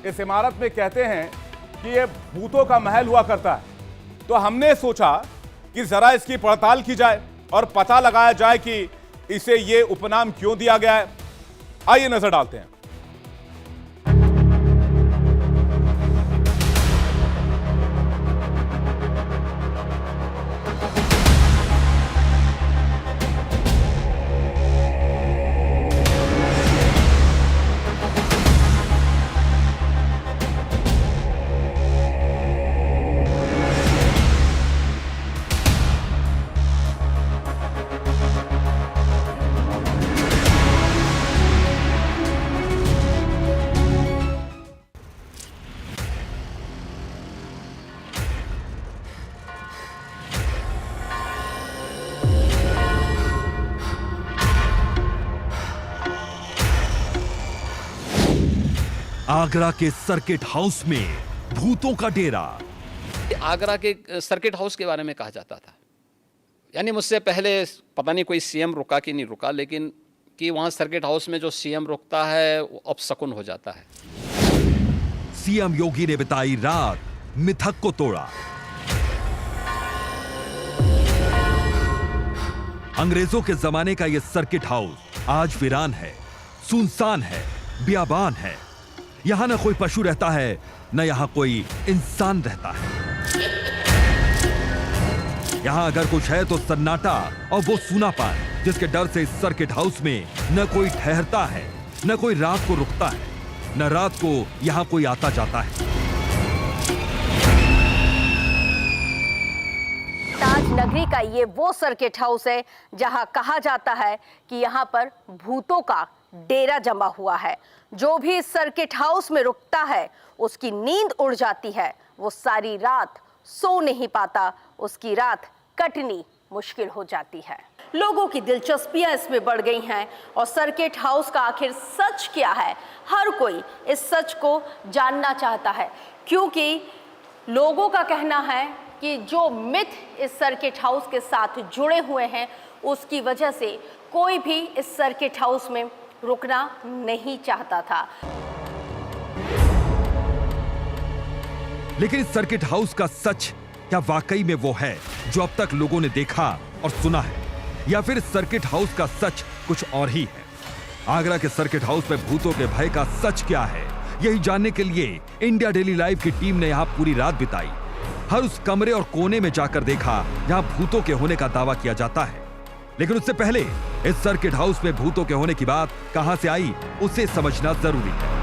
इस इमारत में कहते हैं कि ये भूतों का महल हुआ करता है। तो हमने सोचा कि जरा इसकी पड़ताल की जाए और पता लगाया जाए कि इसे ये उपनाम क्यों दिया गया है। आइए नजर डालते हैं। आगरा के सर्किट हाउस में भूतों का डेरा। आगरा के सर्किट हाउस के बारे में कहा जाता था, यानी मुझसे पहले पता नहीं कोई सीएम रुका कि नहीं रुका, लेकिन कि वहां सर्किट हाउस में जो सीएम रुकता है वो अपशकुन हो जाता है। सीएम योगी ने बिताई रात मिथक को तोड़ा। अंग्रेजों के जमाने का यह सर्किट हाउस आज वीरान है, सुनसान है, बियाबान है। यहां न कोई पशु रहता है, न यहां कोई इंसान रहता है। यहां अगर कुछ है तो सन्नाटा और वो सूनापन, जिसके डर से इस सर्किट हाउस में न कोई ठहरता है, न कोई रात को रुकता है, न रात को यहां कोई आता जाता है। ताज नगरी का ये वो सर्किट हाउस है जहां कहा जाता है कि यहां पर भूतों का डेरा जमा हुआ है। जो भी इस सर्किट हाउस में रुकता है उसकी नींद उड़ जाती है, वो सारी रात सो नहीं पाता, उसकी रात कटनी मुश्किल हो जाती है। लोगों की दिलचस्पियां इसमें बढ़ गई हैं और सर्किट हाउस का आखिर सच क्या है, हर कोई इस सच को जानना चाहता है, क्योंकि लोगों का कहना है कि जो मिथ इस सर्किट हाउस के साथ जुड़े हुए हैं उसकी वजह से कोई भी इस सर्किट हाउस में रुकना नहीं चाहता था। लेकिन इस सर्किट हाउस का सच क्या वाकई में वो है जो अब तक लोगों ने देखा और सुना है, या फिर इस सर्किट हाउस का सच कुछ और ही है? आगरा के सर्किट हाउस में भूतों के भय का सच क्या है, यही जानने के लिए इंडिया डेली लाइव की टीम ने यहां पूरी रात बिताई। हर उस कमरे और कोने में जाकर देखा जहां भूतों के होने का दावा किया जाता है। लेकिन उससे पहले इस सर्किट हाउस में भूतों के होने की बात कहां से आई, उसे समझना जरूरी है।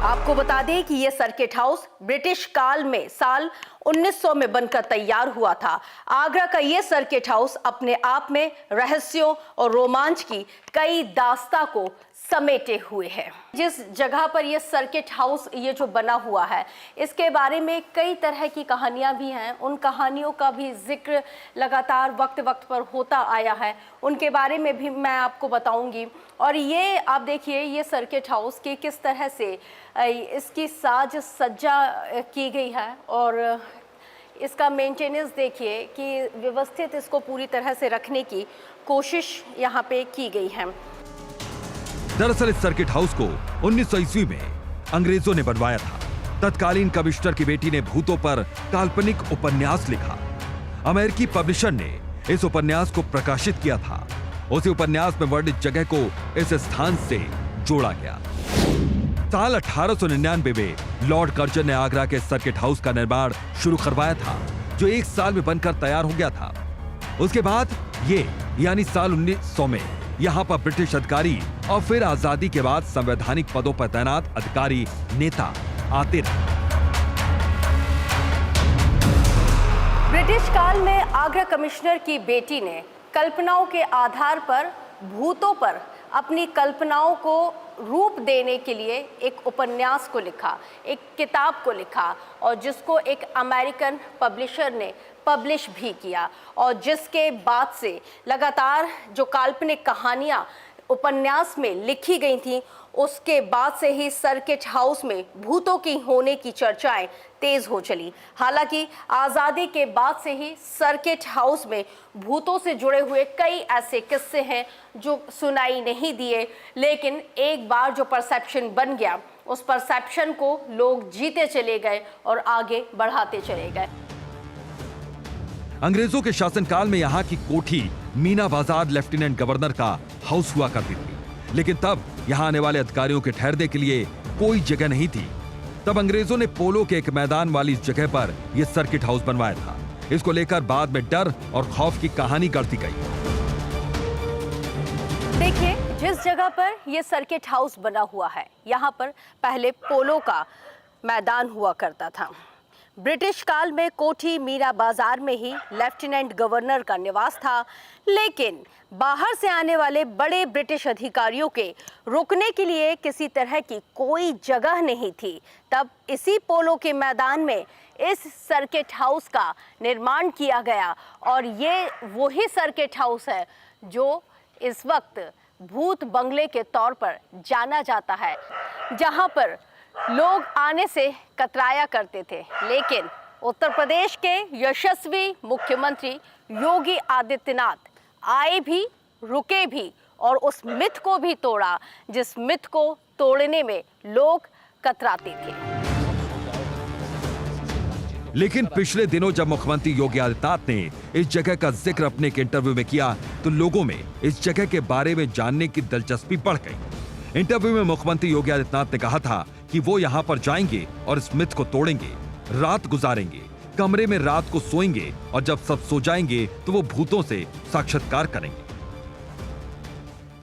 आपको बता दें कि यह सर्किट हाउस ब्रिटिश काल में साल 1900 में बनकर तैयार हुआ था। आगरा का यह सर्किट हाउस अपने आप में रहस्यों और रोमांच की कई दास्तां को समेटे हुए है। जिस जगह पर यह सर्किट हाउस ये जो बना हुआ है, इसके बारे में कई तरह की कहानियां भी हैं। उन कहानियों का भी जिक्र लगातार वक्त वक्त पर होता आया है, उनके बारे में भी मैं आपको बताऊंगी। और ये आप देखिए ये सर्किट हाउस की किस तरह से इसकी साज सज्जा की गई है और इसका मेंटेनेंस देखिए कि व्यवस्थित इसको पूरी तरह से रखने की कोशिश यहाँ पे की गई है। दरअसल इस सर्किट हाउस को 1900 ईस्वी में अंग्रेजों ने बनवाया था। तत्कालीन कमिश्नर की बेटी ने भूतों पर काल्पनिक उपन्यास लिखा। अमेरिकी पब्लिशर ने इस उपन्यास को प्रकाशित किया था। उसी उपन्यास में वर्णित जगह को इस स्थान से जोड़ा गया। साल 1899 में लॉर्ड कर्जन ने आगरा के सर्किट हाउस का निर्माण शुरू करवाया था, जो 1 साल में बनकर तैयार हो गया था। उसके बाद ये यानी साल 1900 में यहाँ पर ब्रिटिश अधिकारी और फिर आजादी के बाद संवैधानिक पदों पर तैनात अधिकारी नेता आते रहे। ब्रिटिश काल में आगरा कमिश्नर की बेटी ने कल्पनाओं के आधार पर भूतों पर अपनी कल्पनाओं को रूप देने के लिए एक उपन्यास को लिखा, एक किताब को लिखा और जिसको एक अमेरिकन पब्लिशर ने पब्लिश भी किया और जिसके बाद से लगातार जो काल्पनिक कहानियाँ उपन्यास में लिखी गई थी, उसके बाद से ही सर्किट हाउस में भूतों की होने की चर्चाएं तेज हो चली। हालांकि आज़ादी के बाद से ही सर्किट हाउस में भूतों से जुड़े हुए कई ऐसे किस्से हैं जो सुनाई नहीं दिए, लेकिन एक बार जो परसेप्शन बन गया, उस परसेप्शन को लोग जीते चले गए और आगे बढ़ाते चले गए। अंग्रेजों के शासनकाल में यहाँ की कोठी मीना बाजार लेफ्टिनेंट गवर्नर का हाउस हुआ करती थी, लेकिन तब यहाँ आने वाले अधिकारियों के ठहरने के लिए कोई जगह नहीं थी। तब अंग्रेजों ने पोलो के एक मैदान वाली इस जगह पर यह सर्किट हाउस बनवाया था। इसको लेकर बाद में डर और खौफ की कहानी गढ़ती गई। देखिए, जिस जगह पर यह सर्किट हाउस बना हुआ है, यहाँ पर पहले पोलो का मैदान हुआ करता था। ब्रिटिश काल में कोठी मीरा बाजार में ही लेफ्टिनेंट गवर्नर का निवास था, लेकिन बाहर से आने वाले बड़े ब्रिटिश अधिकारियों के रुकने के लिए किसी तरह की कोई जगह नहीं थी। तब इसी पोलो के मैदान में इस सर्किट हाउस का निर्माण किया गया और ये वही सर्किट हाउस है जो इस वक्त भूत बंगले के तौर पर जाना जाता है, जहां पर लोग आने से कतराया करते थे। लेकिन उत्तर प्रदेश के यशस्वी मुख्यमंत्री योगी आदित्यनाथ आए भी, रुके भी और उस मिथ को भी तोड़ा जिस मिथ को तोड़ने में लोग कतराते थे। लेकिन पिछले दिनों जब मुख्यमंत्री योगी आदित्यनाथ ने इस जगह का जिक्र अपने एक इंटरव्यू में किया, तो लोगों में इस जगह के बारे में जानने की दिलचस्पी बढ़ गई। इंटरव्यू में मुख्यमंत्री योगी आदित्यनाथ ने कहा था कि वो यहाँ पर जाएंगे और इस मिथ को तोड़ेंगे, रात गुजारेंगे, कमरे में रात को सोएंगे और जब सब सो जाएंगे तो वो भूतों से साक्षात्कार करेंगे।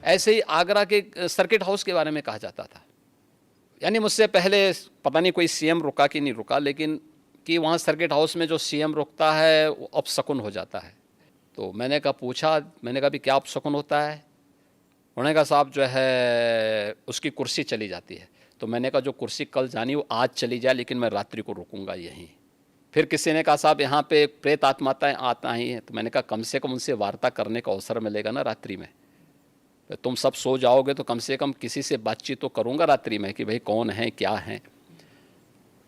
ऐसे ही आगरा के सर्किट हाउस के बारे में कहा जाता था। यानी मुझसे पहले पता नहीं कोई सीएम रुका कि नहीं रुका, लेकिन कि वहाँ सर्किट हाउस में जो सीएम रुकता है वो अपशकुन हो जाता है। तो मैंने कहा भी क्या अपशकुन होता है? उन्होंने कहा साहब जो है उसकी कुर्सी चली जाती है। तो मैंने कहा जो कुर्सी कल जानी वो आज चली जाए, लेकिन मैं रात्रि को रुकूंगा यहीं। फिर किसी ने कहा साहब यहाँ पे प्रेत आत्माएं आता ही हैं। तो मैंने कहा कम से कम उनसे वार्ता करने का अवसर मिलेगा ना रात्रि में। तो तुम सब सो जाओगे तो कम से कम किसी से बातचीत तो करूँगा रात्रि में कि भाई कौन है, क्या है।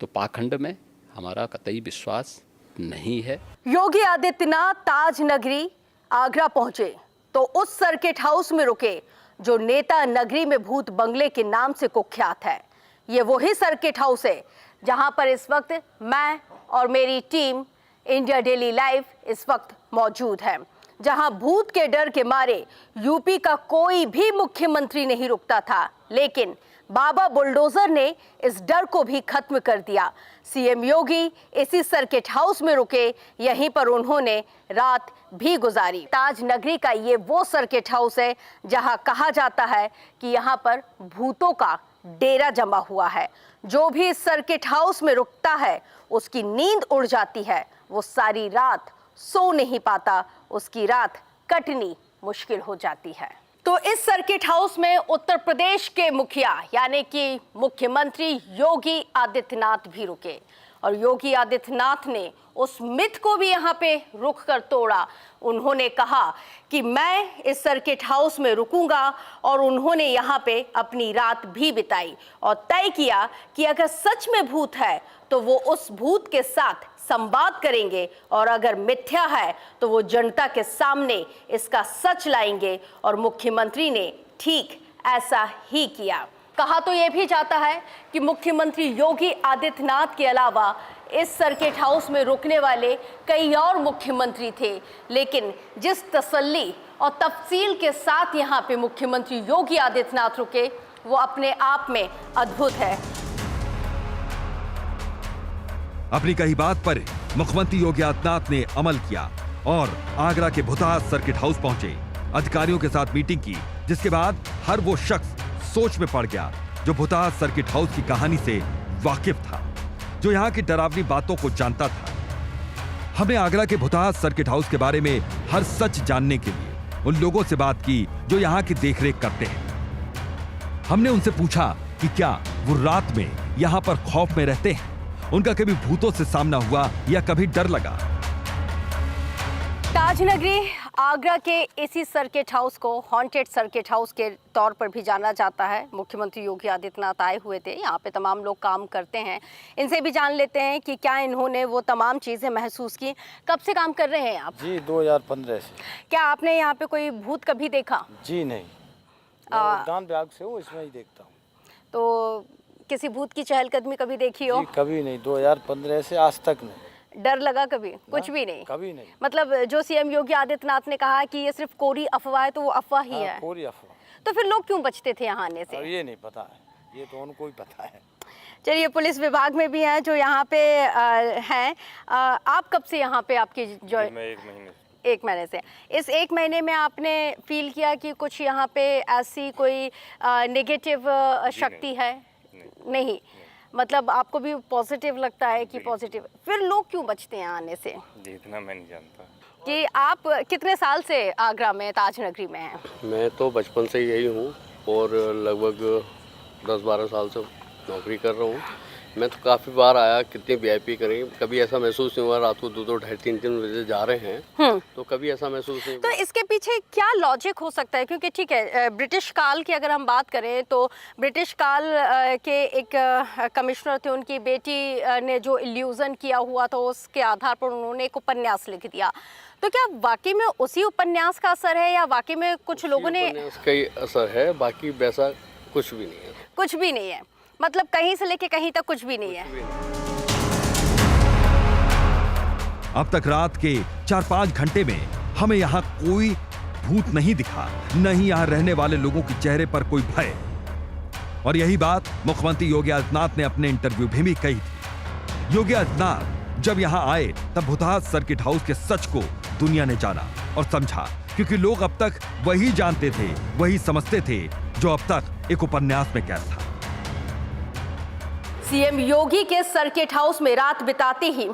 तो पाखंड में हमारा कतई विश्वास नहीं है। योगी आदित्यनाथ ताज नगरी आगरा पहुंचे तो उस सर्किट हाउस में रुके जो नेता नगरी में भूत बंगले के नाम से कुख्यात है। ये वही सर्किट हाउस है जहां पर इस वक्त मैं और मेरी टीम इंडिया डेली लाइव इस वक्त मौजूद है, जहां भूत के डर के मारे यूपी का कोई भी मुख्यमंत्री नहीं रुकता था, लेकिन बाबा बुलडोजर ने इस डर को भी खत्म कर दिया। सीएम योगी इसी सर्किट हाउस में रुके, यहीं पर उन्होंने रात भी गुजारी। ताज नगरी का ये वो सर्किट हाउस है जहां कहा जाता है कि यहाँ पर भूतों का डेरा जमा हुआ है। जो भी इस सर्किट हाउस में रुकता है उसकी नींद उड़ जाती है, वो सारी रात सो नहीं पाता, उसकी रात कटनी मुश्किल हो जाती है। तो इस सर्किट हाउस में उत्तर प्रदेश के मुखिया यानी कि मुख्यमंत्री योगी आदित्यनाथ भी रुके और योगी आदित्यनाथ ने उस मिथ को भी यहाँ पे रुक कर तोड़ा। उन्होंने कहा कि मैं इस सर्किट हाउस में रुकूंगा और उन्होंने यहाँ पे अपनी रात भी बिताई और तय किया कि अगर सच में भूत है तो वो उस भूत के साथ संवाद करेंगे और अगर मिथ्या है तो वो जनता के सामने इसका सच लाएंगे। और मुख्यमंत्री ने ठीक ऐसा ही किया। कहा तो यह भी जाता है कि मुख्यमंत्री योगी आदित्यनाथ के अलावा इस सर्किट हाउस में रुकने वाले कई और मुख्यमंत्री थे, लेकिन जिस तसल्ली और तफसील के साथ यहाँ पे मुख्यमंत्री योगी आदित्यनाथ रुके वो अपने आप में अद्भुत है। अपनी कही बात पर मुख्यमंत्री योगी आदित्यनाथ ने अमल किया और आगरा के भुतास सर्किट हाउस पहुंचे, अधिकारियों के साथ मीटिंग की, जिसके बाद हर वो शख्स सोच में पड़ गया जो भुतास सर्किट हाउस की कहानी से वाकिफ था, जो यहाँ की डरावनी बातों को जानता था। हमने आगरा के भुतास सर्किट हाउस के बारे में हर सच जानने के लिए उन लोगों से बात की जो यहाँ की देखरेख करते हैं। हमने उनसे पूछा कि क्या वो रात में यहाँ पर खौफ में रहते हैं, उनका कभी भूतों से सामना हुआ या कभी डर लगा। ताज नगरी आगरा के इसी सर्किट हाउस को हॉन्टेड सर्किट हाउस के तौर पर भी जाना जाता है। मुख्यमंत्री योगी आदित्यनाथ आए हुए थे, यहाँ पे तमाम लोग काम करते हैं। इनसे भी जान लेते हैं कि क्या इन्होंने वो तमाम चीज़ें महसूस की। कब से काम कर रहे हैं आप? जी 2015 से। क्या आपने यहाँ पे कोई भूत कभी देखा? जी नहीं, मैं उद्यान विभाग से हूँ, इसमें ही देखता हूँ। तो किसी भूत की चहलकदमी कभी देखी हो? जी कभी नहीं, 2015 से आज तक नहीं। डर लगा कभी? कुछ भी नहीं? कभी नहीं। मतलब जो सीएम योगी आदित्यनाथ ने कहा कि ये सिर्फ कोरी अफवाह है, तो वो अफवाह ही है। कोरी अफवाह। तो फिर लोग क्यों बचते थे यहाँ आने से? अब ये नहीं पता है, ये तो उनको ही पता है। चलिए, पुलिस विभाग में भी हैं जो यहाँ पे हैं। आप कब से यहाँ पे आपकी जो? मैं 1 महीने से। 1 महीने से। इस 1 महीने में आपने फील किया कि कुछ यहाँ पे ऐसी कोई नेगेटिव शक्ति है? नहीं। मतलब आपको भी पॉजिटिव लगता है कि पॉजिटिव? फिर लोग क्यों बचते हैं आने से? जी इतना मैं नहीं जानता। कि आप कितने साल से आगरा में ताज नगरी में हैं? मैं तो बचपन से यही हूँ और लगभग 10-12 साल से नौकरी कर रहा हूँ। मैं तो काफ़ी बार आया, कितने वीआईपी करें, कभी ऐसा महसूस नहीं हुआ रात को 2-2, 2:30, 3-3 बजे जा रहे हैं, तो कभी ऐसा महसूस नहीं तो हुआ। इसके पीछे क्या लॉजिक हो सकता है? क्योंकि ठीक है, ब्रिटिश काल की अगर हम बात करें तो ब्रिटिश काल के एक कमिश्नर थे, उनकी बेटी ने जो इल्यूजन किया हुआ था उसके आधार पर उन्होंने एक उपन्यास लिख दिया। तो क्या वाकई में उसी उपन्यास का असर है या वाकई में कुछ लोगों ने? उसका ही असर है, बाकी वैसा कुछ भी नहीं है। कुछ भी नहीं है, मतलब कहीं से लेके कहीं तक कुछ भी नहीं है। अब तक रात के 4-5 घंटे में हमें यहाँ कोई भूत नहीं दिखा, न ही यहाँ रहने वाले लोगों के चेहरे पर कोई भय। और यही बात मुख्यमंत्री योगी आदित्यनाथ ने अपने इंटरव्यू में भी कही थी। योगी आदित्यनाथ जब यहाँ आए तब भूतनाथ सर्किट हाउस के सच को दुनिया ने जाना और समझा, क्योंकि लोग अब तक वही जानते थे, वही समझते थे जो अब तक एक उपन्यास में कैद था। सीएम योगी के सर्किट हाउस में रात बिताते ही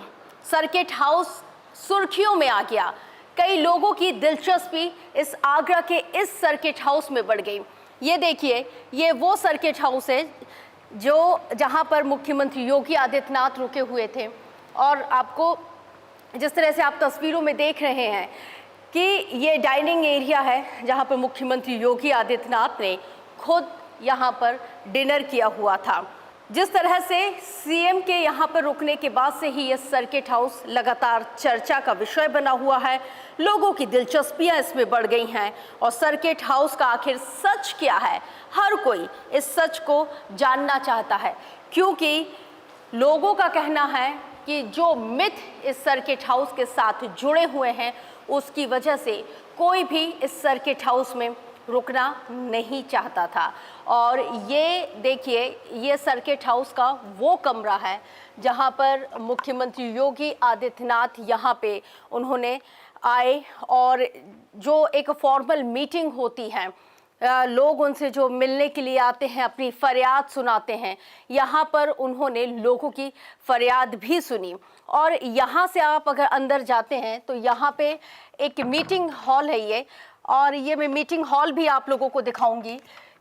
सर्किट हाउस सुर्खियों में आ गया। कई लोगों की दिलचस्पी इस आगरा के इस सर्किट हाउस में बढ़ गई। ये देखिए, ये वो सर्किट हाउस है जो जहां पर मुख्यमंत्री योगी आदित्यनाथ रुके हुए थे। और आपको जिस तरह से आप तस्वीरों में देख रहे हैं कि ये डाइनिंग एरिया है जहां पर मुख्यमंत्री योगी आदित्यनाथ ने खुद यहां पर डिनर किया हुआ था। जिस तरह से सीएम के यहाँ पर रुकने के बाद से ही ये सर्किट हाउस लगातार चर्चा का विषय बना हुआ है। लोगों की दिलचस्पियां इसमें बढ़ गई हैं और सर्किट हाउस का आखिर सच क्या है, हर कोई इस सच को जानना चाहता है, क्योंकि लोगों का कहना है कि जो मिथ इस सर्किट हाउस के साथ जुड़े हुए हैं उसकी वजह से कोई भी इस सर्किट हाउस में रुकना नहीं चाहता था। और ये देखिए, ये सर्किट हाउस का वो कमरा है जहां पर मुख्यमंत्री योगी आदित्यनाथ यहाँ पे उन्होंने आए और जो एक फॉर्मल मीटिंग होती है, लोग उनसे जो मिलने के लिए आते हैं, अपनी फरियाद सुनाते हैं, यहाँ पर उन्होंने लोगों की फरियाद भी सुनी। और यहाँ से आप अगर अंदर जाते हैं तो यहाँ पे एक मीटिंग हॉल है ये, और ये मैं मीटिंग हॉल भी आप लोगों को दिखाऊंगी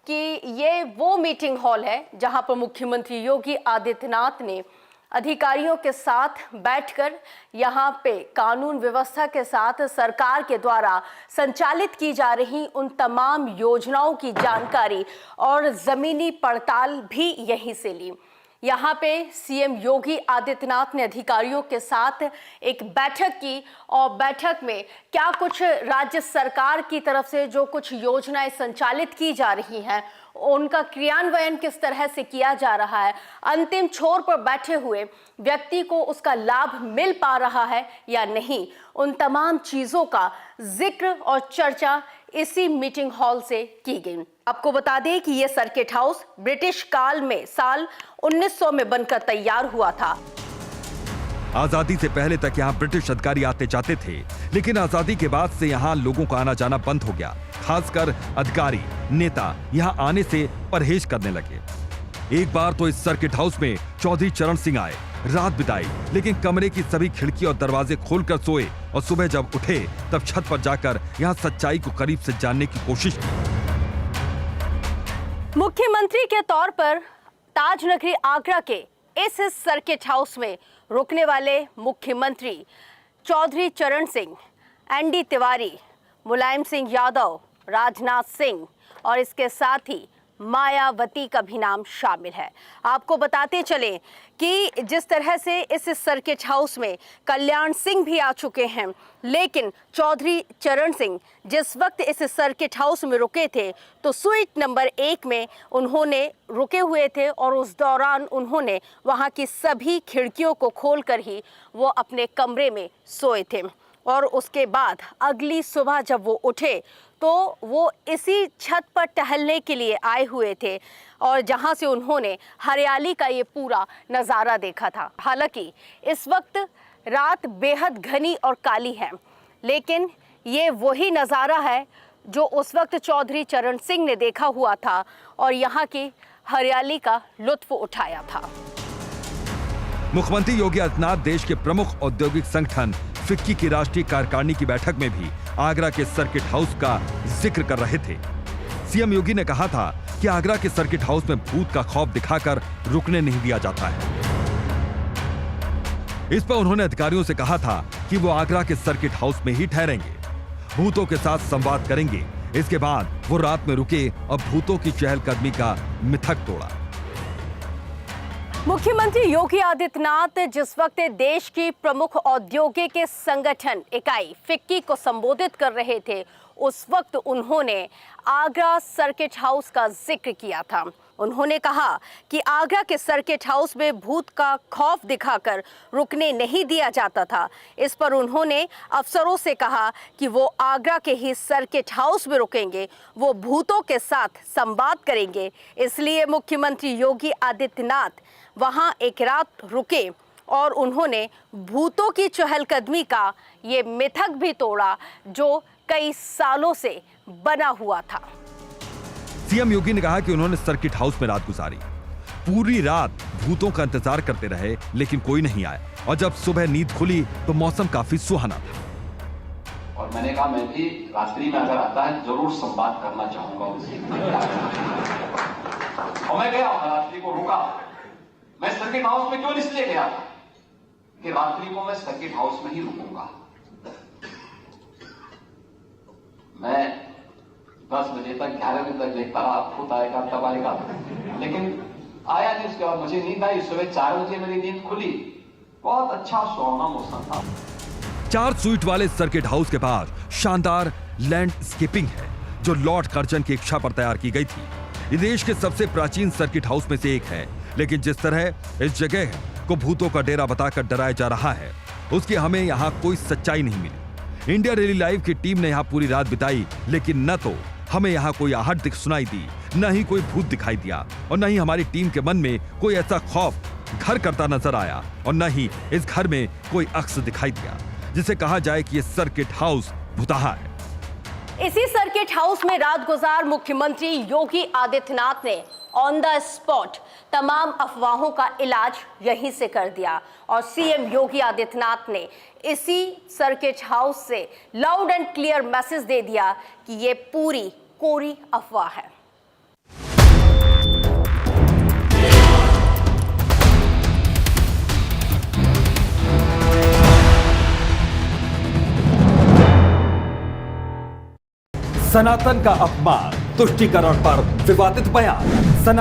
कि ये वो मीटिंग हॉल है जहां पर मुख्यमंत्री योगी आदित्यनाथ ने अधिकारियों के साथ बैठकर यहाँ पे कानून व्यवस्था के साथ सरकार के द्वारा संचालित की जा रही उन तमाम योजनाओं की जानकारी और ज़मीनी पड़ताल भी यहीं से ली। यहाँ पे सीएम योगी आदित्यनाथ ने अधिकारियों के साथ एक बैठक की और बैठक में क्या कुछ राज्य सरकार की तरफ से जो कुछ योजनाएं संचालित की जा रही हैं उनका क्रियान्वयन किस तरह से किया जा रहा है, अंतिम छोर पर बैठे हुए व्यक्ति को उसका लाभ मिल पा रहा है या नहीं, उन तमाम चीज़ों का जिक्र और चर्चा इसी मीटिंग हॉल से की गई। आपको बता दें कि यह सर्किट हाउस ब्रिटिश काल में साल 1900 में बनकर तैयार हुआ था। आजादी से पहले तक यहाँ ब्रिटिश अधिकारी आते जाते थे, लेकिन आजादी के बाद से यहाँ लोगों का आना जाना बंद हो गया। खासकर अधिकारी नेता यहाँ आने से परहेज करने लगे। एक बार तो इस सर्किट हाउस में चौधरी चरण सिंह आए, रात बिताई, लेकिन कमरे की सभी खिड़की और दरवाजे खोलकर सोए और सुबह जब उठे तब छत पर जाकर यहाँ सच्चाई को करीब से जानने की कोशिश की। मुख्यमंत्री के तौर पर ताज नगरी आगरा के इस सर्किट हाउस में रुकने वाले मुख्यमंत्री चौधरी चरण सिंह, एनडी तिवारी, मुलायम सिंह यादव, राजनाथ सिंह और इसके साथ ही मायावती का भी नाम शामिल है। आपको बताते चलें कि जिस तरह से इस सर्किट हाउस में कल्याण सिंह भी आ चुके हैं, लेकिन चौधरी चरण सिंह जिस वक्त इस सर्किट हाउस में रुके थे तो स्वीट नंबर 1 में उन्होंने रुके हुए थे और उस दौरान उन्होंने वहां की सभी खिड़कियों को खोलकर ही वो अपने कमरे में सोए थे। और उसके बाद अगली सुबह जब वो उठे तो वो इसी छत पर टहलने के लिए आए हुए थे और जहां से उन्होंने हरियाली का ये पूरा नज़ारा देखा था। हालांकि इस वक्त रात बेहद घनी और काली है, लेकिन ये वही नज़ारा है जो उस वक्त चौधरी चरण सिंह ने देखा हुआ था और यहाँ की हरियाली का लुत्फ उठाया था। मुख्यमंत्री योगी आदित्यनाथ देश के प्रमुख औद्योगिक संगठन फिक्की की राष्ट्रीय कार्यकारिणी की बैठक में भी आगरा के सर्किट हाउस का जिक्र कर रहे थे। सीएम योगी ने कहा था कि आगरा के सर्किट हाउस में भूत का खौफ दिखाकर रुकने नहीं दिया जाता है। इस पर उन्होंने अधिकारियों से कहा था कि वो आगरा के सर्किट हाउस में ही ठहरेंगे, भूतों के साथ संवाद करेंगे। इसके बाद वो रात में रुके और भूतों की चहलकदमी का मिथक तोड़ा। मुख्यमंत्री योगी आदित्यनाथ जिस वक्त देश की प्रमुख औद्योगिक संगठन इकाई फिक्की को संबोधित कर रहे थे, उस वक्त उन्होंने आगरा सर्किट हाउस का जिक्र किया था। उन्होंने कहा कि आगरा के सर्किट हाउस में भूत का खौफ दिखाकर रुकने नहीं दिया जाता था। इस पर उन्होंने अफसरों से कहा कि वो आगरा के ही सर्किट हाउस में रुकेंगे, वो भूतों के साथ संवाद करेंगे। इसलिए मुख्यमंत्री योगी आदित्यनाथ वहां एक रात रुके और उन्होंने भूतों की चहलकदमी का ये मिथक भी तोड़ा जो कई सालों से बना हुआ था। सीएम योगी ने कहा कि उन्होंने सर्किट हाउस में रात गुजारी, पूरी रात भूतों का इंतजार करते रहे, लेकिन कोई नहीं आया और जब सुबह नींद खुली तो मौसम काफी सुहाना था। और मैंने कहा मैं भी रात्रि में अगर आता है जरूर संवाद करना चाहूंगा उनसे। और मैं गया रात्रि को रुका। मैं सर्किट हाउस में क्यों इसलिए गया था कि रात्रि को मैं सर्किट हाउस में ही रुकूंगा। मैं 10 बजे तक 11 बजे तक देखता रहा खुद आएगा तब आएगा, लेकिन आया नहीं। उसके बाद मुझे नींद आई। सुबह 4 बजे मेरी नींद खुली। बहुत अच्छा सुहावना मौसम था। 4 स्वीट वाले सर्किट हाउस के पास शानदार लैंडस्केपिंग है जो लॉर्ड कर्जन की इच्छा पर तैयार की गई थी। ये देश के सबसे प्राचीन सर्किट हाउस में से एक है, लेकिन जिस तरह इस जगह को भूतों का डेरा बताकर डराया जा रहा है, उसकी हमें यहाँ कोई सच्चाई नहीं मिली। इंडिया डेली लाइव की टीम ने यहाँ पूरी रात बिताई, लेकिन न तो हमें यहाँ कोई आहट सुनाई दी, न ही कोई भूत दिखाई दिया और न ही हमारी टीम के मन में कोई ऐसा खौफ घर करता नजर आया और न ही इस घर में कोई अक्स दिखाई दिया जिसे कहा जाए कि ये सर्किट हाउस भुताहा है। इसी सर्किट हाउस में रात गुजार मुख्यमंत्री योगी आदित्यनाथ ने ऑन द स्पॉट तमाम अफवाहों का इलाज यहीं से कर दिया और सीएम योगी आदित्यनाथ ने इसी सर्किट हाउस से लाउड एंड क्लियर मैसेज दे दिया कि ये पूरी कोरी अफवाह है। सनातन का अपमान, तुष्टीकरण पर विवादित बयान।